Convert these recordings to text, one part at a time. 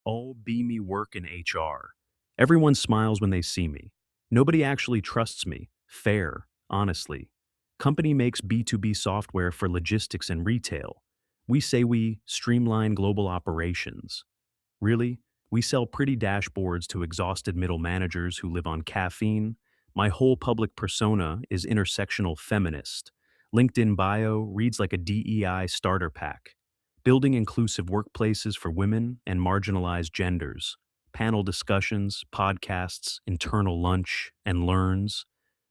all beamy work in HR. Everyone smiles when they see me. Nobody actually trusts me. Fair, honestly. Company makes B2B software for logistics and retail. We say we streamline global operations. Really? We sell pretty dashboards to exhausted middle managers who live on caffeine. My whole public persona is intersectional feminist. LinkedIn bio reads like a DEI starter pack. Building inclusive workplaces for women and marginalized genders. Panel discussions, podcasts, internal lunch, and learns.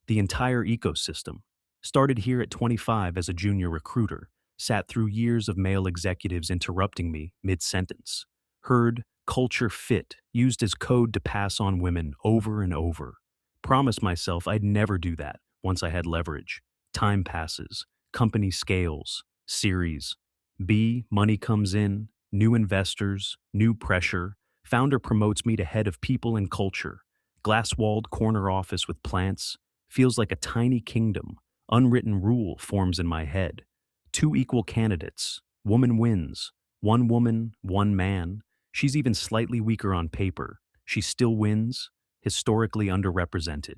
The entire ecosystem. Started here at 25 as a junior recruiter. Sat through years of male executives interrupting me mid-sentence. Heard culture fit used as code to pass on women over and over. Promised myself I'd never do that once I had leverage. Time passes, company scales, series. B, money comes in, new investors, new pressure. Founder promotes me to head of people and culture. Glass-walled corner office with plants. Feels like a tiny kingdom. Unwritten rule forms in my head. Two equal candidates. Woman wins. One woman, one man. She's even slightly weaker on paper. She still wins, historically underrepresented.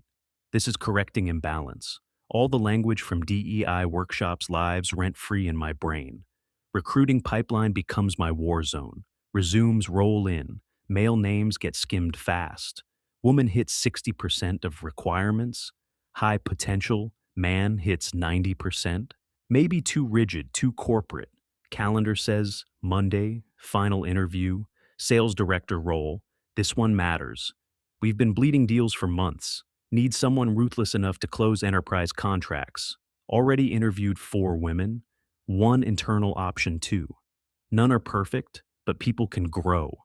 This is correcting imbalance. All the language from DEI workshops lives rent-free in my brain. Recruiting pipeline becomes my war zone. Resumes roll in. Male names get skimmed fast. Woman hits 60% of requirements. High potential. Man hits 90%. Maybe too rigid, too corporate. Calendar says Monday, final interview, sales director role. This one matters. We've been bleeding deals for months. Need someone ruthless enough to close enterprise contracts. Already interviewed 4 women. One internal option too. None are perfect, but people can grow.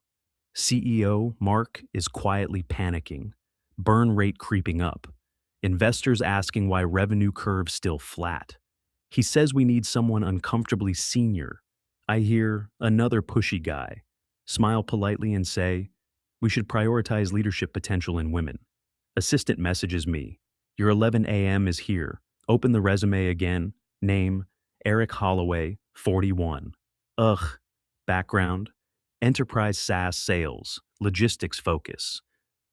CEO Mark is quietly panicking. Burn rate creeping up. Investors asking why revenue curve's still flat. He says we need someone uncomfortably senior. I hear another pushy guy. Smile politely and say, we should prioritize leadership potential in women. Assistant messages me. Your 11 a.m. is here. Open the resume again. Name, Eric Holloway, 41. Ugh. Background, enterprise SaaS sales, logistics focus.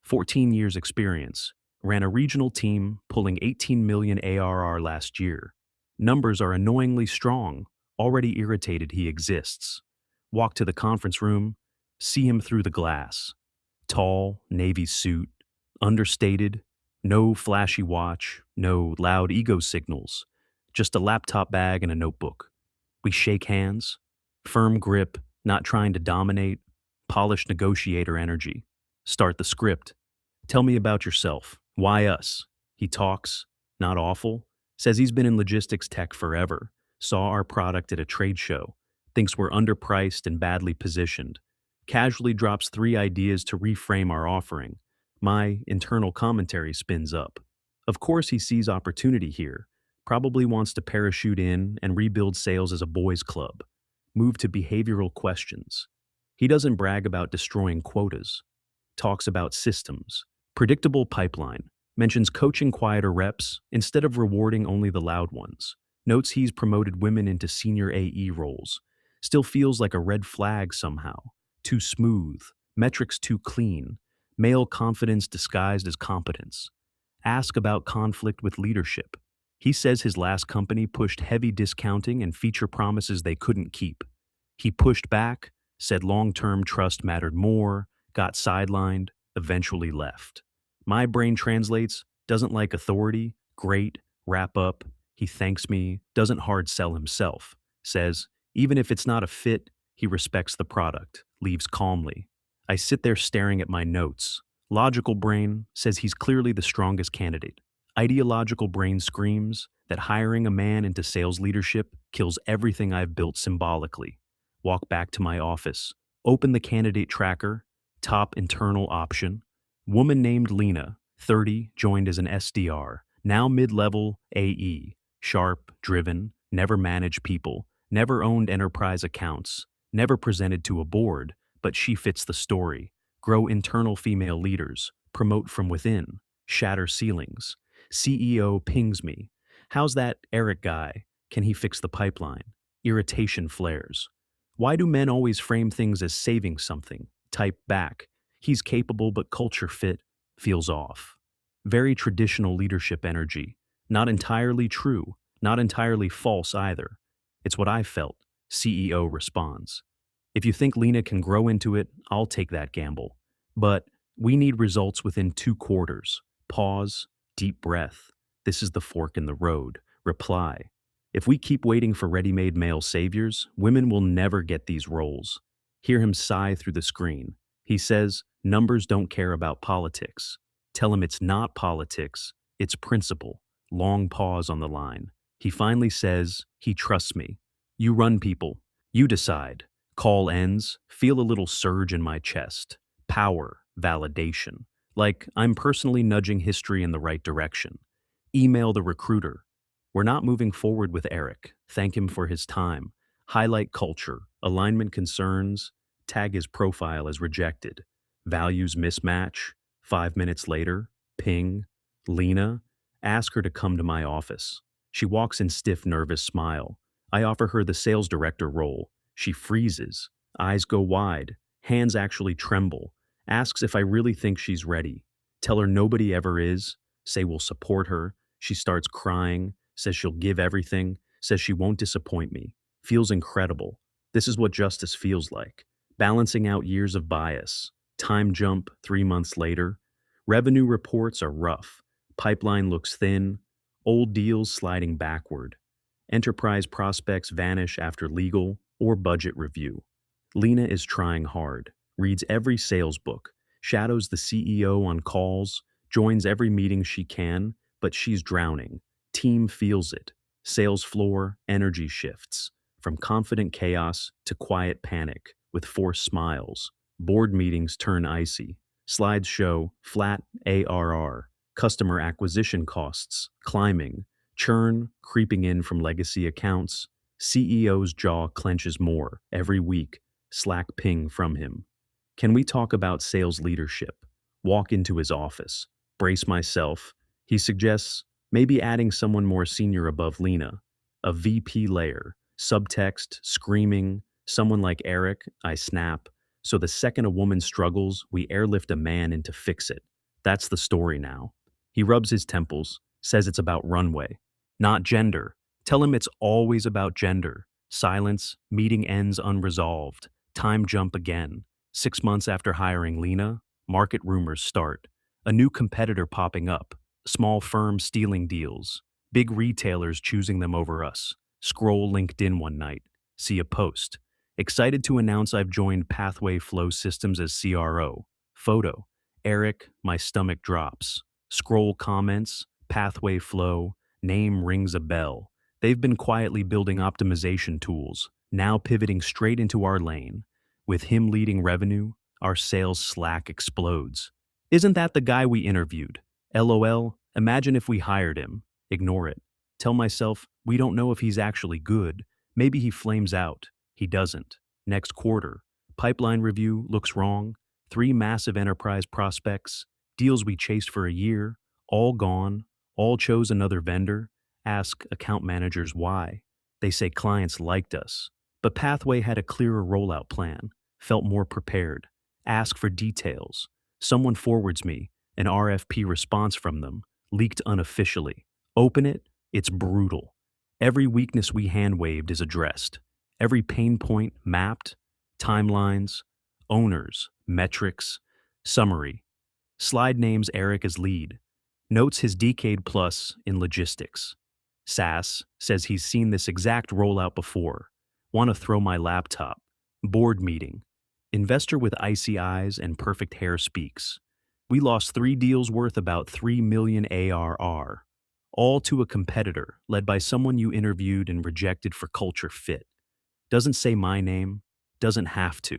14 years experience. Ran a regional team, pulling 18 million ARR last year. Numbers are annoyingly strong. Already irritated he exists. Walk to the conference room, see him through the glass. Tall, navy suit, understated, no flashy watch, no loud ego signals, just a laptop bag and a notebook. We shake hands, firm grip, not trying to dominate, polished negotiator energy. Start the script. Tell me about yourself. Why us? He talks, not awful, says he's been in logistics tech forever, saw our product at a trade show, thinks we're underpriced and badly positioned, casually drops 3 ideas to reframe our offering. My internal commentary spins up. Of course he sees opportunity here, probably wants to parachute in and rebuild sales as a boys' club, move to behavioral questions. He doesn't brag about destroying quotas, talks about systems, predictable pipeline, mentions coaching quieter reps instead of rewarding only the loud ones, notes he's promoted women into senior AE roles, still feels like a red flag somehow, too smooth, metrics too clean, male confidence disguised as competence. Ask about conflict with leadership. He says his last company pushed heavy discounting and feature promises they couldn't keep. He pushed back, said long-term trust mattered more, got sidelined, eventually left. My brain translates, doesn't like authority, great, wrap up. He thanks me, doesn't hard sell himself, says, even if it's not a fit, he respects the product, leaves calmly. I sit there staring at my notes. Logical brain says he's clearly the strongest candidate. Ideological brain screams that hiring a man into sales leadership kills everything I've built symbolically. Walk back to my office, open the candidate tracker, top internal option. Woman named Lena, 30, joined as an SDR, now mid-level AE, sharp, driven, never managed people, never owned enterprise accounts, never presented to a board, but she fits the story. Grow internal female leaders, promote from within, shatter ceilings. CEO pings me. How's that Eric guy? Can he fix the pipeline? Irritation flares. Why do men always frame things as saving something? Type back, he's capable but culture fit feels off. Very traditional leadership energy. Not entirely true, not entirely false either. It's what I felt, CEO responds. If you think Lena can grow into it, I'll take that gamble. But we need results within 2 quarters. Pause, deep breath. This is the fork in the road. Reply. If we keep waiting for ready-made male saviors, women will never get these roles. Hear him sigh through the screen. He says, numbers don't care about politics. Tell him it's not politics, it's principle. Long pause on the line. He finally says, he trusts me. You run people. You decide. Call ends. Feel a little surge in my chest. Power. Validation. Like I'm personally nudging history in the right direction. Email the recruiter. We're not moving forward with Eric. Thank him for his time. Highlight culture. Alignment concerns. Tag his profile as rejected. Values mismatch. 5 minutes later. Ping. Lena. Ask her to come to my office. She walks in stiff, nervous smile. I offer her the sales director role. She freezes. Eyes go wide. Hands actually tremble. Asks if I really think she's ready. Tell her nobody ever is. Say we'll support her. She starts crying. Says she'll give everything. Says she won't disappoint me. Feels incredible. This is what justice feels like. Balancing out years of bias. Time jump 3 months later. Revenue reports are rough. Pipeline looks thin. Old deals sliding backward. Enterprise prospects vanish after legal or budget review. Lena is trying hard, reads every sales book, shadows the CEO on calls, joins every meeting she can, but she's drowning. Team feels it. Sales floor, energy shifts. From confident chaos to quiet panic, with forced smiles. Board meetings turn icy. Slides show flat ARR, customer acquisition costs climbing, churn creeping in from legacy accounts. CEO's jaw clenches more every week. Slack ping from him. Can we talk about sales leadership? Walk into his office. Brace myself. He suggests maybe adding someone more senior above Lena. A VP layer. Subtext, screaming. Someone like Eric, I snap. So the second a woman struggles, we airlift a man in to fix it. That's the story now. He rubs his temples, says it's about runway, not gender. Tell him it's always about gender. Silence, meeting ends unresolved. Time jump again. 6 months after hiring Lena, market rumors start. A new competitor popping up. Small firms stealing deals. Big retailers choosing them over us. Scroll LinkedIn one night. See a post. Excited to announce I've joined Pathway Flow Systems as CRO. Photo. Eric, my stomach drops. Scroll comments. Pathway Flow. Name rings a bell. They've been quietly building optimization tools, now pivoting straight into our lane. With him leading revenue, our sales slack explodes. Isn't that the guy we interviewed? LOL, imagine if we hired him. Ignore it. Tell myself, we don't know if he's actually good. Maybe he flames out. He doesn't. Next quarter. Pipeline review looks wrong. 3 massive enterprise prospects. Deals we chased for a year. All gone. All chose another vendor. Ask account managers why. They say clients liked us. But Pathway had a clearer rollout plan. Felt more prepared. Ask for details. Someone forwards me an RFP response from them, leaked unofficially. Open it, it's brutal. Every weakness we hand-waved is addressed. Every pain point mapped. Timelines, owners, metrics, summary. Slide names Eric as lead. Notes his decade plus in logistics. SAS says he's seen this exact rollout before. Want to throw my laptop. Board meeting. Investor with icy eyes and perfect hair speaks. We lost 3 deals worth about 3 million ARR. All to a competitor led by someone you interviewed and rejected for culture fit. Doesn't say my name. Doesn't have to.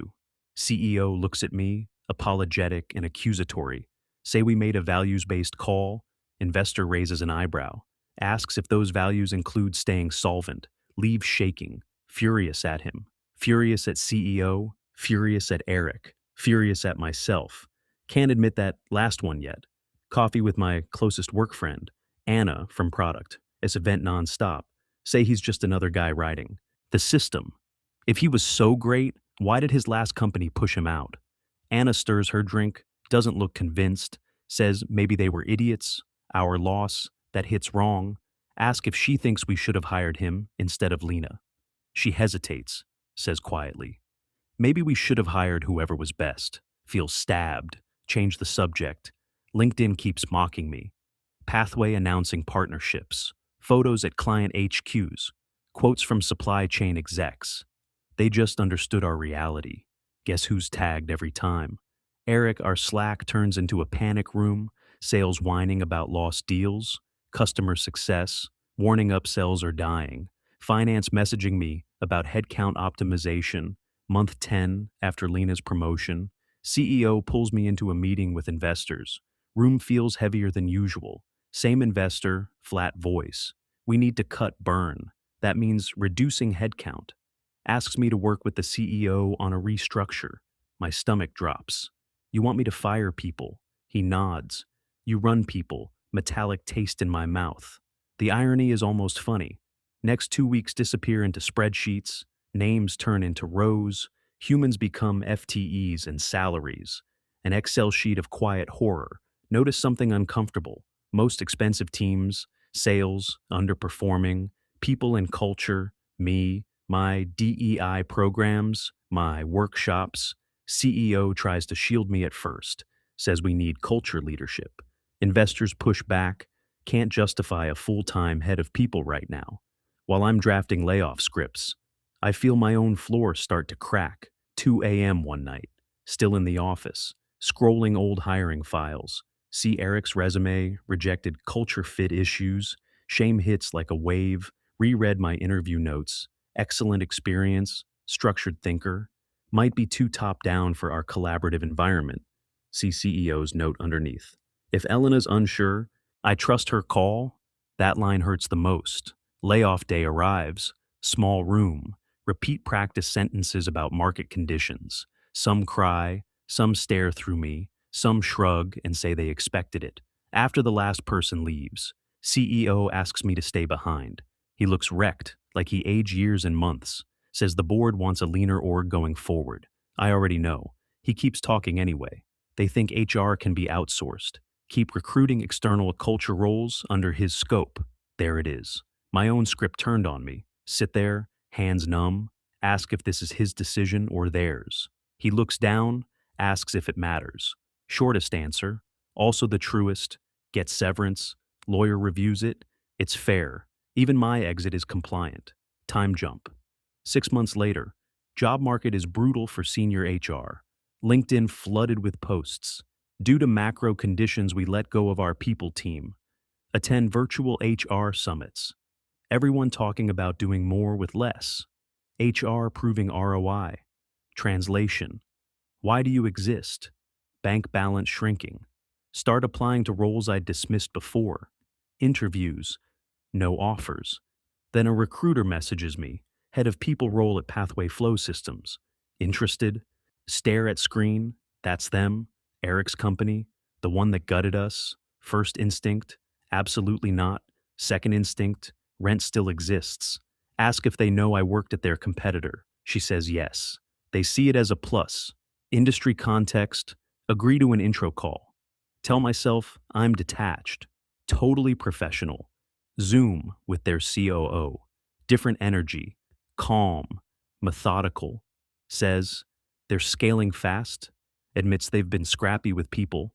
CEO looks at me, apologetic and accusatory. Say we made a values-based call. Investor raises an eyebrow. Asks if those values include staying solvent. Leaves shaking. Furious at him. Furious at CEO. Furious at Eric. Furious at myself. Can't admit that last one yet. Coffee with my closest work friend, Anna from Product. It's event nonstop. Say he's just another guy writing. The system. If he was so great, why did his last company push him out? Anna stirs her drink, doesn't look convinced, says maybe they were idiots, our loss, that hits wrong. Ask if she thinks we should have hired him instead of Lena. She hesitates, says quietly, maybe we should have hired whoever was best. Feels stabbed. Change the subject. LinkedIn keeps mocking me. Pathway announcing partnerships. Photos at client HQs. Quotes from supply chain execs. They just understood our reality. Guess who's tagged every time? Eric, our Slack turns into a panic room, sales whining about lost deals, customer success, warning upsells are dying, finance messaging me about headcount optimization, month 10 after Lena's promotion, CEO pulls me into a meeting with investors. Room feels heavier than usual. Same investor, flat voice. We need to cut burn. That means reducing headcount. Asks me to work with the CEO on a restructure. My stomach drops. You want me to fire people? He nods. You run people. Metallic taste in my mouth. The irony is almost funny. Next 2 weeks disappear into spreadsheets. Names turn into rows. Humans become FTEs and salaries. An Excel sheet of quiet horror. Notice something uncomfortable. Most expensive teams, sales, underperforming, people and culture, me, my DEI programs, my workshops. CEO tries to shield me at first, says we need culture leadership. Investors push back, can't justify a full-time head of people right now. While I'm drafting layoff scripts, I feel my own floor start to crack. 2 a.m. one night, still in the office, scrolling old hiring files. See Eric's resume, rejected culture fit issues, shame hits like a wave, reread my interview notes, excellent experience, structured thinker, might be too top down for our collaborative environment. See CEO's note underneath. If Elena's unsure, I trust her call. That line hurts the most. Layoff day arrives. Small room. Repeat practice sentences about market conditions. Some cry, some stare through me, some shrug and say they expected it. After the last person leaves, CEO asks me to stay behind. He looks wrecked, like he aged years and months. Says the board wants a leaner org going forward. I already know. He keeps talking anyway. They think HR can be outsourced. Keep recruiting external culture roles under his scope. There it is. My own script turned on me. Sit there, hands numb, ask if this is his decision or theirs. He looks down, asks if it matters. Shortest answer, also the truest, gets severance, lawyer reviews it, it's fair. Even my exit is compliant. Time jump. 6 months later, job market is brutal for senior HR. LinkedIn flooded with posts. Due to macro conditions, we let go of our people team. Attend virtual HR summits. Everyone talking about doing more with less. HR proving ROI. Translation. Why do you exist? Bank balance shrinking. Start applying to roles I dismissed before. Interviews. No offers. Then a recruiter messages me, head of people role at Pathway Flow Systems. Interested? Stare at screen. That's them. Eric's company. The one that gutted us. First instinct. Absolutely not. Second instinct. Rent still exists. Ask if they know I worked at their competitor. She says yes. They see it as a plus. Industry context. Agree to an intro call. Tell myself I'm detached. Totally professional. Zoom with their COO. Different energy. Calm. Methodical. Says they're scaling fast. Admits they've been scrappy with people.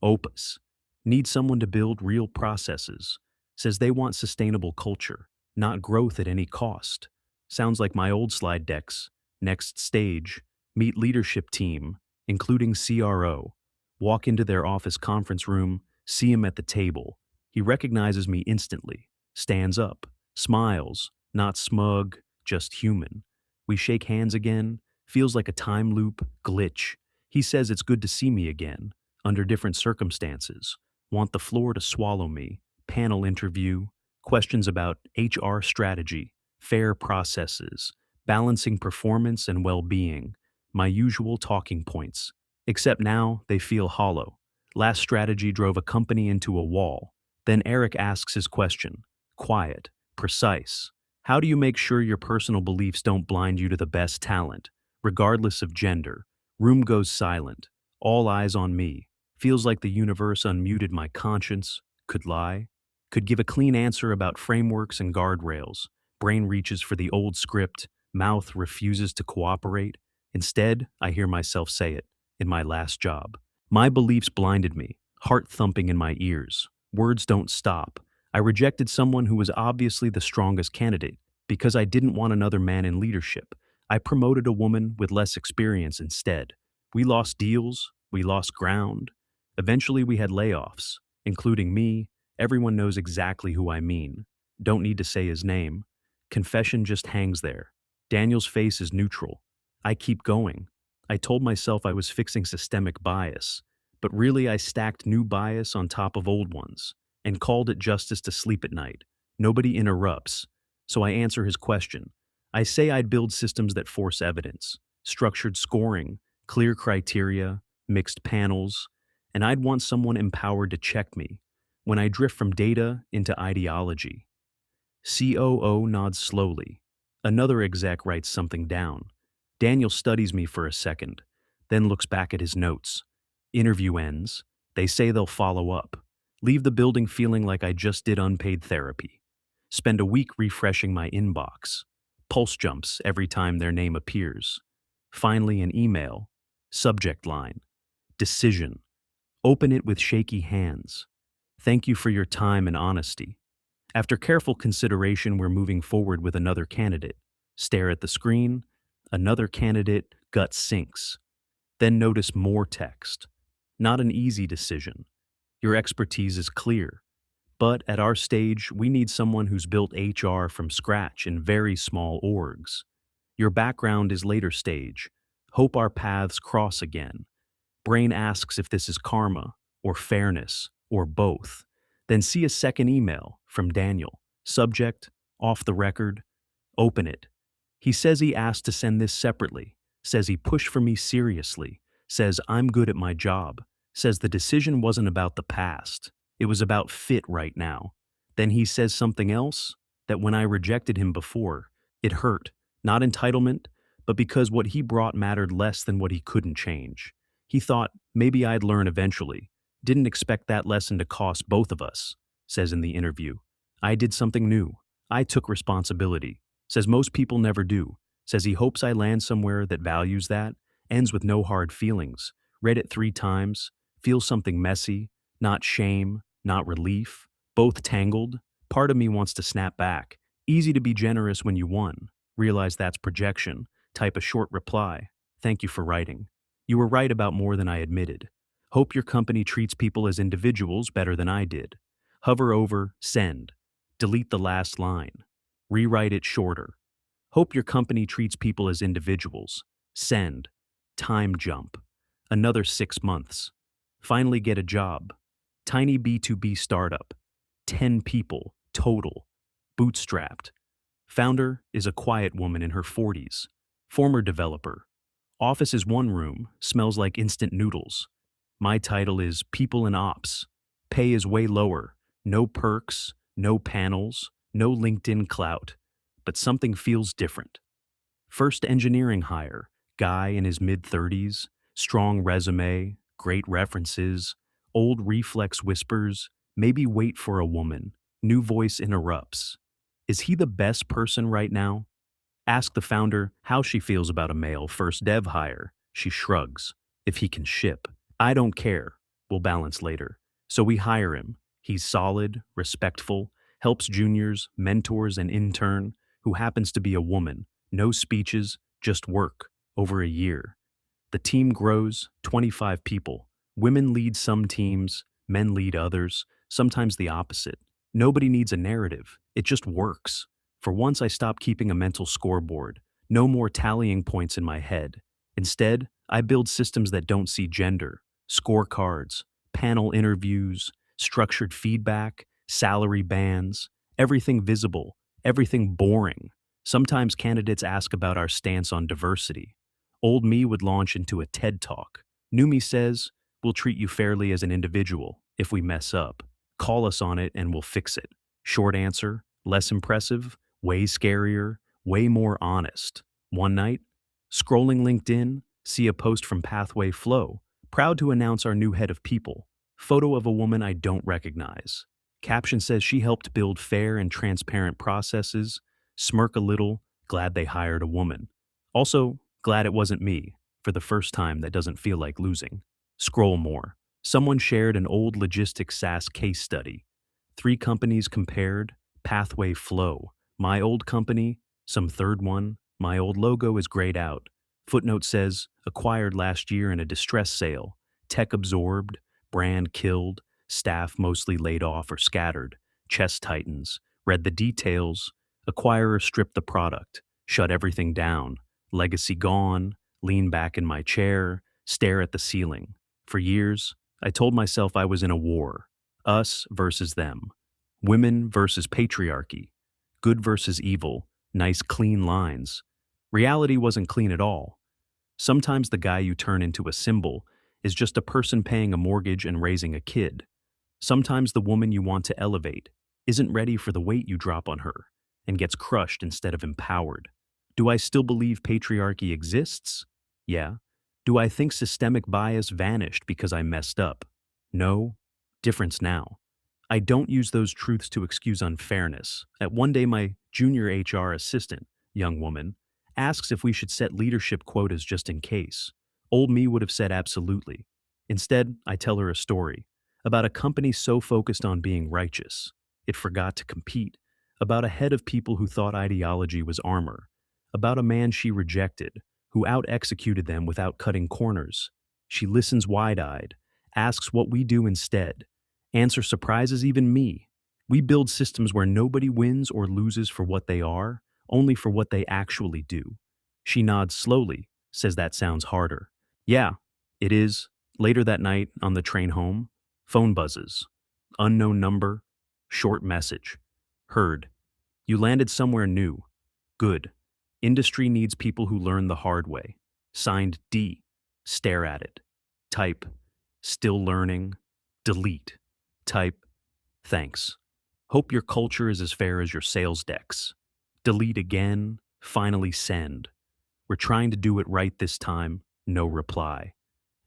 Opus. Need someone to build real processes. Says they want sustainable culture, not growth at any cost. Sounds like my old slide decks. Next stage. Meet leadership team, including CRO. Walk into their office conference room, see him at the table. He recognizes me instantly, stands up, smiles, not smug, just human. We shake hands again, feels like a time loop, glitch. He says it's good to see me again, under different circumstances. Want the floor to swallow me. Panel interview, questions about HR strategy, fair processes, balancing performance and well-being, my usual talking points. Except now, they feel hollow. Last strategy drove a company into a wall. Then Eric asks his question. Quiet, precise. How do you make sure your personal beliefs don't blind you to the best talent? Regardless of gender. Room goes silent. All eyes on me. Feels like the universe unmuted my conscience, could lie, could give a clean answer about frameworks and guardrails. Brain reaches for the old script, mouth refuses to cooperate. Instead, I hear myself say it, in my last job. My beliefs blinded me, heart thumping in my ears. Words don't stop. I rejected someone who was obviously the strongest candidate because I didn't want another man in leadership. I promoted a woman with less experience instead. We lost deals, we lost ground. Eventually, we had layoffs, including me. Everyone knows exactly who I mean. Don't need to say his name. Confession just hangs there. Daniel's face is neutral. I keep going. I told myself I was fixing systemic bias, but really I stacked new bias on top of old ones and called it justice to sleep at night. Nobody interrupts, so I answer his question. I say I'd build systems that force evidence, structured scoring, clear criteria, mixed panels, and I'd want someone empowered to check me when I drift from data into ideology. COO nods slowly. Another exec writes something down. Daniel studies me for a second, then looks back at his notes. Interview ends. They say they'll follow up. Leave the building feeling like I just did unpaid therapy. Spend a week refreshing my inbox. Pulse jumps every time their name appears. Finally, an email. Subject line. Decision. Open it with shaky hands. Thank you for your time and honesty. After careful consideration, we're moving forward with another candidate. Stare at the screen. Another candidate, gut sinks. Then notice more text. Not an easy decision. Your expertise is clear. But at our stage, we need someone who's built HR from scratch in very small orgs. Your background is later stage. Hope our paths cross again. Brain asks if this is karma, or fairness, or both. Then see a second email from Daniel. Subject, off the record. Open it. He says he asked to send this separately. Says he pushed for me seriously. Says I'm good at my job. Says the decision wasn't about the past. It was about fit right now. Then he says something else, that when I rejected him before, it hurt. Not entitlement, but because what he brought mattered less than what he couldn't change. He thought maybe I'd learn eventually. Didn't expect that lesson to cost both of us, says in the interview. I did something new. I took responsibility. Says most people never do. Says he hopes I land somewhere that values that. Ends with no hard feelings. Read it 3 times. Feels something messy. Not shame. Not relief. Both tangled. Part of me wants to snap back. Easy to be generous when you won. Realize that's projection. Type a short reply. Thank you for writing. You were right about more than I admitted. Hope your company treats people as individuals better than I did. Hover over send. Delete the last line. Rewrite it shorter. Hope your company treats people as individuals. Send. Time jump. Another 6 months. Finally get a job. Tiny B2B startup. 10 people total. Bootstrapped. Founder is a quiet woman in her 40s. Former developer. Office is one room, smells like instant noodles. My title is People and Ops. Pay is way lower. No perks, no panels, no LinkedIn clout. But something feels different. First engineering hire, guy in his mid-30s, strong resume, great references, old reflex whispers, maybe wait for a woman, new voice interrupts. Is he the best person right now? Ask the founder how she feels about a male first dev hire. She shrugs. If he can ship. I don't care. We'll balance later. So we hire him. He's solid, respectful, helps juniors, mentors an intern who happens to be a woman. No speeches, just work. Over a year. The team grows, 25 people. Women lead some teams, men lead others, sometimes the opposite. Nobody needs a narrative. It just works. For once, I stopped keeping a mental scoreboard. No more tallying points in my head. Instead, I build systems that don't see gender, scorecards, panel interviews, structured feedback, salary bands, everything visible, everything boring. Sometimes candidates ask about our stance on diversity. Old me would launch into a TED Talk. New me says, we'll treat you fairly as an individual. If we mess up, call us on it and we'll fix it. Short answer, less impressive, way scarier, way more honest. One night, scrolling LinkedIn, see a post from Pathway Flow, Proud to announce our new head of people. Photo of a woman I don't recognize. Caption says she helped build fair and transparent processes. Smirk a little, glad they hired a woman. Also, glad it wasn't me. For the first time, that doesn't feel like losing. Scroll more. Someone shared an old logistics SaaS case study. 3 companies compared, pathway flow. My old company, some third one, my old logo is grayed out. Footnote says, acquired last year in a distress sale, tech absorbed, brand killed, staff mostly laid off or scattered, chest tightens, read the details, acquirer stripped the product, shut everything down, legacy gone, lean back in my chair, stare at the ceiling. For years, I told myself I was in a war, us versus them, women versus patriarchy, good versus evil, nice clean lines. Reality wasn't clean at all. Sometimes the guy you turn into a symbol is just a person paying a mortgage and raising a kid. Sometimes the woman you want to elevate isn't ready for the weight you drop on her and gets crushed instead of empowered. Do I still believe patriarchy exists? Yeah. Do I think systemic bias vanished because I messed up? No. Difference now. I don't use those truths to excuse unfairness. At one day, my junior HR assistant, young woman, asks if we should set leadership quotas just in case. Old me would have said absolutely. Instead, I tell her a story about a company so focused on being righteous, it forgot to compete, about a head of people who thought ideology was armor, about a man she rejected, who out-executed them without cutting corners. She listens wide-eyed, asks what we do instead. Answer surprises even me. We build systems where nobody wins or loses for what they are, only for what they actually do. She nods slowly, says that sounds harder. Yeah, it is. Later that night, on the train home, phone buzzes. Unknown number, short message. Heard. You landed somewhere new. Good. Industry needs people who learn the hard way. Signed D. Stare at it. Type. Still learning. Delete. Type. Thanks. Hope your culture is as fair as your sales decks. Delete again. Finally send. We're trying to do it right this time. No reply.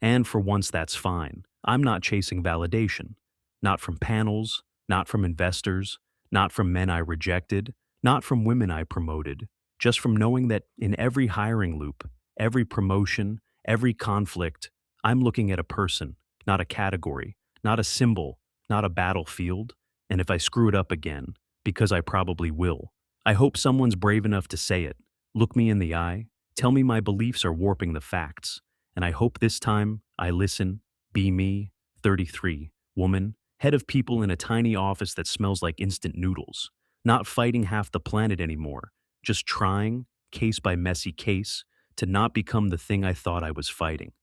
And for once, that's fine. I'm not chasing validation. Not from panels, not from investors, not from men I rejected, not from women I promoted, just from knowing that in every hiring loop, every promotion, every conflict, I'm looking at a person, not a category, not a symbol, not a battlefield. And if I screw it up again, because I probably will, I hope someone's brave enough to say it, look me in the eye, tell me my beliefs are warping the facts. And I hope this time I listen, be me, 33, woman, head of people in a tiny office that smells like instant noodles, not fighting half the planet anymore, just trying, case by messy case, to not become the thing I thought I was fighting.